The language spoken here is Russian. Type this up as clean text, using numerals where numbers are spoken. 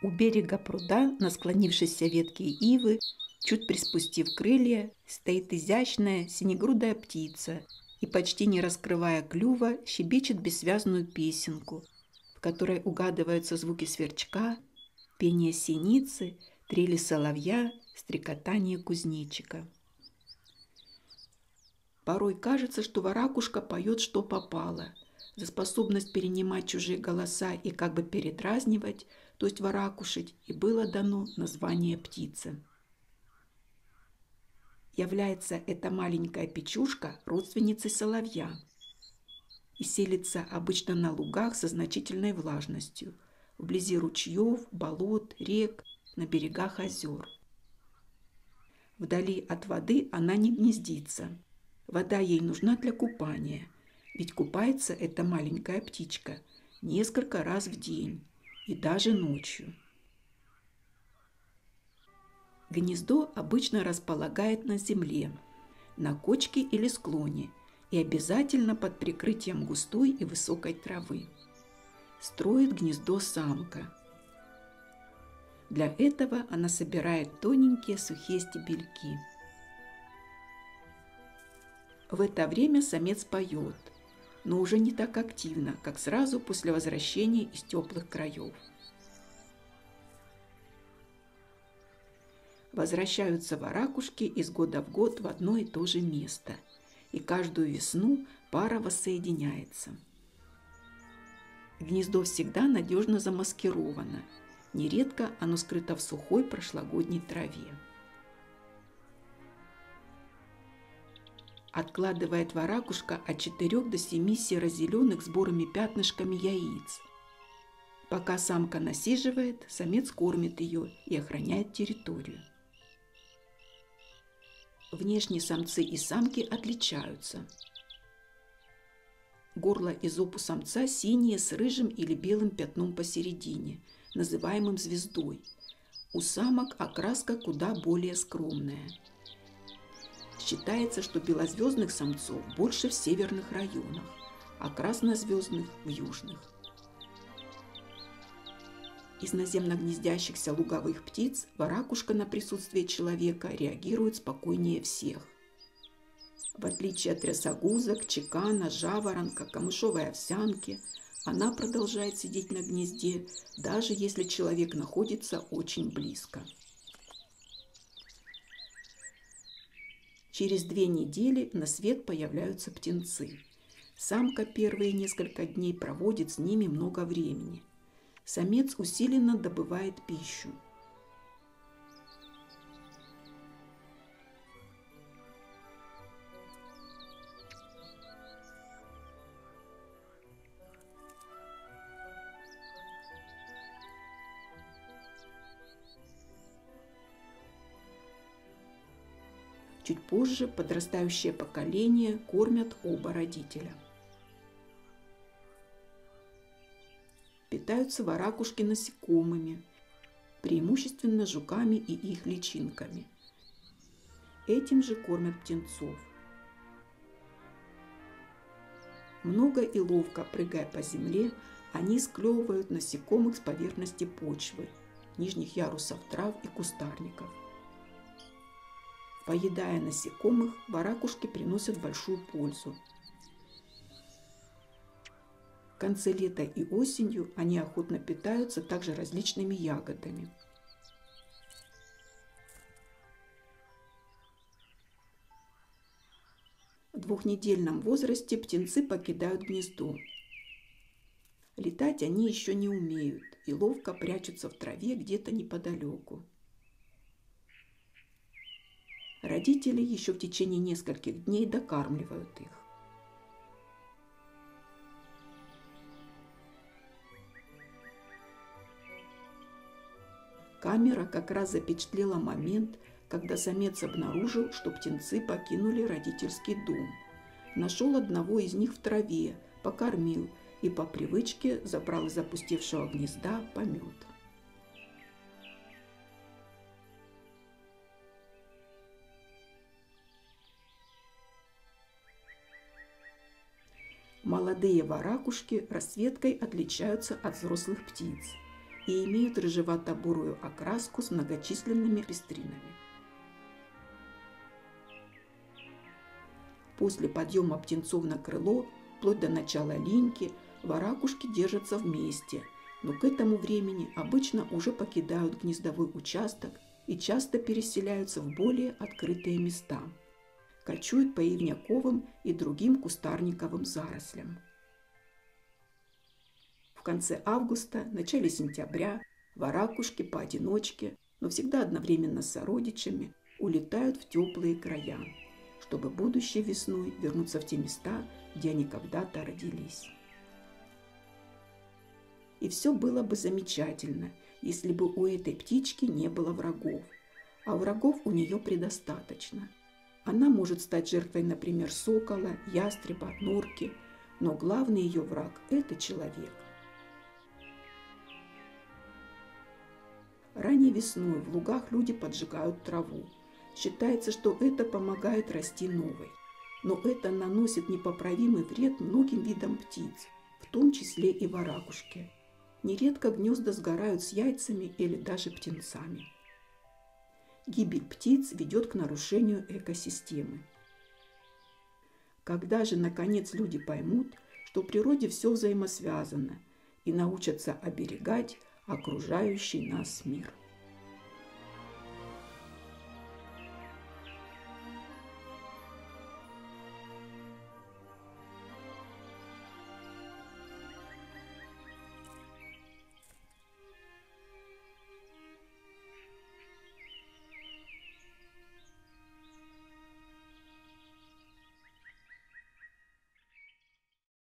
У берега пруда, на склонившейся ветке ивы, чуть приспустив крылья, стоит изящная синегрудая птица и, почти не раскрывая клюва, щебечет бессвязную песенку, в которой угадываются звуки сверчка, пение синицы, трели соловья, стрекотание кузнечика. Порой кажется, что воракушка поет, что попало. За способность перенимать чужие голоса и как бы передразнивать, то есть воракушить, и было дано название птицы. Является эта маленькая печушка родственницей соловья и селится обычно на лугах со значительной влажностью, вблизи ручьев, болот, рек, на берегах озер. Вдали от воды она не гнездится. Вода ей нужна для купания, ведь купается эта маленькая птичка несколько раз в день и даже ночью. Гнездо обычно располагает на земле, на кочке или склоне и обязательно под прикрытием густой и высокой травы. Строит гнездо самка. Для этого она собирает тоненькие сухие стебельки. В это время самец поет, но уже не так активно, как сразу после возвращения из теплых краев. Возвращаются воракушки из года в год в одно и то же место, и каждую весну пара воссоединяется. Гнездо всегда надежно замаскировано, нередко оно скрыто в сухой прошлогодней траве. Откладывает воракушка от 4 до 7 серо-зеленых с бурыми пятнышками яиц. Пока самка насиживает, самец кормит ее и охраняет территорию. Внешне самцы и самки отличаются. Горло и зоб у самца синие с рыжим или белым пятном посередине, называемым звездой. У самок окраска куда более скромная. Считается, что белозвездных самцов больше в северных районах, а краснозвездных – в южных. Из наземно гнездящихся луговых птиц воракушка на присутствие человека реагирует спокойнее всех. В отличие от трясогузок, чекана, жаворонка, камышовой овсянки, она продолжает сидеть на гнезде, даже если человек находится очень близко. Через 2 недели на свет появляются птенцы. Самка первые несколько дней проводит с ними много времени. Самец усиленно добывает пищу. Чуть позже подрастающее поколение кормят оба родителя. Питаются воракушки насекомыми, преимущественно жуками и их личинками. Этим же кормят птенцов. Много и ловко прыгая по земле, они склевывают насекомых с поверхности почвы, нижних ярусов трав и кустарников. Поедая насекомых, воракушки приносят большую пользу. В конце лета и осенью они охотно питаются также различными ягодами. В 2-недельном возрасте птенцы покидают гнездо. Летать они еще не умеют и ловко прячутся в траве где-то неподалеку. Родители еще в течение нескольких дней докармливают их. Камера как раз запечатлела момент, когда самец обнаружил, что птенцы покинули родительский дом. Нашел одного из них в траве, покормил и по привычке забрал из опустевшего гнезда помет. Молодые воракушки расцветкой отличаются от взрослых птиц. и имеют рыжевато-бурую окраску с многочисленными пестринами. После подъема птенцов на крыло, вплоть до начала линьки, воракушки держатся вместе, но к этому времени обычно уже покидают гнездовой участок и часто переселяются в более открытые места. Кочуют по ивняковым и другим кустарниковым зарослям. В конце августа, начале сентября воракушки поодиночке, но всегда одновременно с сородичами, улетают в теплые края, чтобы будущей весной вернуться в те места, где они когда-то родились. И все было бы замечательно, если бы у этой птички не было врагов. А врагов у нее предостаточно. Она может стать жертвой, например, сокола, ястреба, норки, но главный ее враг – это человек. Ранней весной в лугах люди поджигают траву. Считается, что это помогает расти новой. Но это наносит непоправимый вред многим видам птиц, в том числе и воракушке. Нередко гнезда сгорают с яйцами или даже птенцами. Гибель птиц ведет к нарушению экосистемы. Когда же, наконец, люди поймут, что в природе все взаимосвязано и научатся оберегать окружающий нас мир?